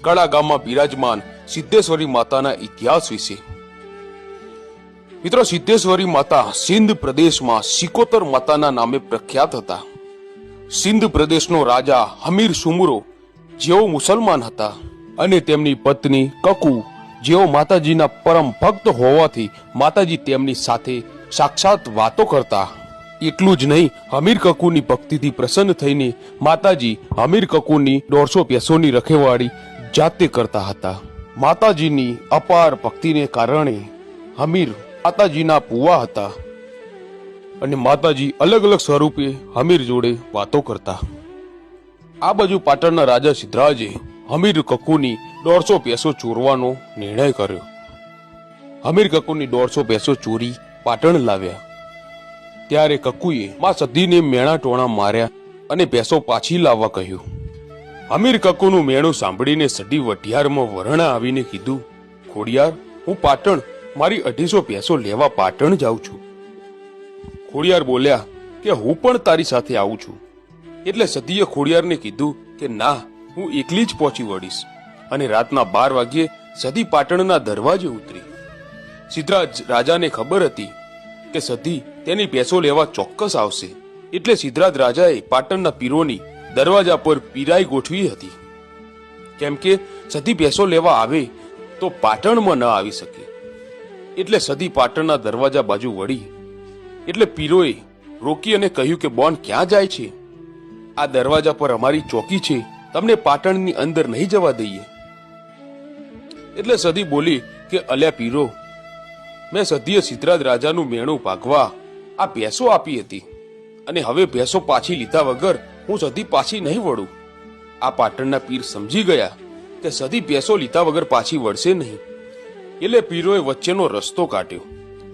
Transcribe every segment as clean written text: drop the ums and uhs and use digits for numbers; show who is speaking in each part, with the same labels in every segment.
Speaker 1: કળા ગામમાં બિરાજમાન સિદ્ધેશ્વરી માતાના ઇતિહાસ વિશે। મિત્રો, સિદ્ધેશ્વરી માતા સિંધ પ્રદેશમાં સિકોતર માતાના નામે પ્રખ્યાત હતા। સિંધ પ્રદેશનો રાજા હમીર સુમરો જેઓ મુસલમાન હતા અને તેમની પત્ની કકુ જેઓ માતાજીના પરમ ભક્ત હોવાથી માતાજી તેમની સાથે સાક્ષાત વાતો કરતા। એટલું જ નહીં, હમીર કકુની ભક્તિથી પ્રસન્ન થઈને માતાજી હમીર કકુની 150 ભેંસોની રખેવાળી જાતે કરતા હતા। માતાજીની અપાર ભક્તિને કારણે હમીર માતાજીના પુવા હતા અને માતાજી અલગ અલગ સ્વરૂપે હમીર જોડે વાતો કરતા। આ બાજુ પાટણના રાજા સિદ્ધરાજે હમીર કકુની 150 ભેંસો ચોરવાનો નિર્ણય કર્યો। હમીર કકુની 150 ભેંસો ચોરી પાટણ લાવ્યા ત્યારે કકુએ માં સધીને મેણા ટોણા માર્યા અને ભેંસો પાછી લાવવા કહ્યું। હમીર કકુનું મેણું સાંભળીને સધી વઢિયારમાં વરણા આવીને કીધું, ખોડિયાર, હું પાટણ મારી 250 ભેંસો લેવા પાટણ જાઉં છું। ખોડિયાર બોલ્યા કે હું પણ તારી સાથે આવું છું। એટલે સધીએ ખોડિયારને કીધું કે ના, હું એકલી જ પહોંચી વળીશ અને રાતના 12 વાગ્યે સધી પાટણના દરવાજે ઉતરી। સિદ્ધરાજ રાજાને ખબર હતી કે સધી તેની ભેંસો લેવા ચોક્કસ આવશે, એટલે સિદ્ધરાજ રાજાએ પાટણના પીરોની દરવાજા પર પીરાઈ ગોઠવી હતી, કેમ કે સધી ભેંસો લેવા આવે તો પાટણમાં ન આવી શકે। એટલે સધી પાટણના દરવાજા બાજુ વળી એટલે પીરોએ રોકી અને કહ્યું કે બોન ક્યાં જાય છે? આ દરવાજા પર અમારી ચોકી છે, તમને પાટણની અંદર નહીં જવા દઈએ। એટલે સધી બોલી કે અલ્યા પીરો, મેં સધીએ સિદ્ધરાજ રાજાનું મેણું ભાગવા આ ભેંસો આપી હતી અને હવે ભેંસો પાછી લીધા વગર હું સધી પાછી નહીં વળું। આ પાટણના પીર સમજી ગયા કે સધી ભેંસો લીધા વગર પાછી વળશે નહીં, એટલે પીરોએ વચ્ચેનો રસ્તો કાઢ્યો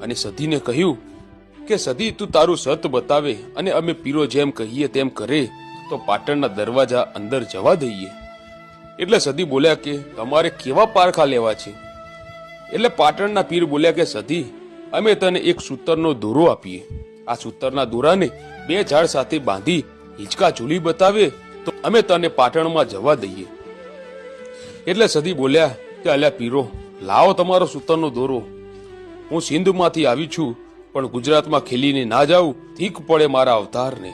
Speaker 1: અને સધીને કહ્યું કે સધી, તું તારું સત બતાવે અને અમે પીરો જેમ કહીએ તેમ કરે તો પાટણના દરવાજા અંદર જવા દઈએ। એટલે સધી બોલ્યા કે તમારે કેવા પારખા લેવા છે? એટલે પાટણના પીર બોલ્યા કે સધી, અમે તને એક સૂતરનો દોરો આપીએ, આ સૂતરના દોરાને 2 ઝાડ સાથે બાંધી હિંચકા ઝૂલી બતાવે તો અમે તને પાટણમાં જવા દઈએ। એટલે સધી બોલ્યા કે અલ્યા પીરો, લાવો તમારો સૂતરનો દોરો, હું સિંધમાંથી આવી છું પણ ગુજરાતમાં ખેલીને ના જાઉં, ઠીક પડે મારા અવતારને।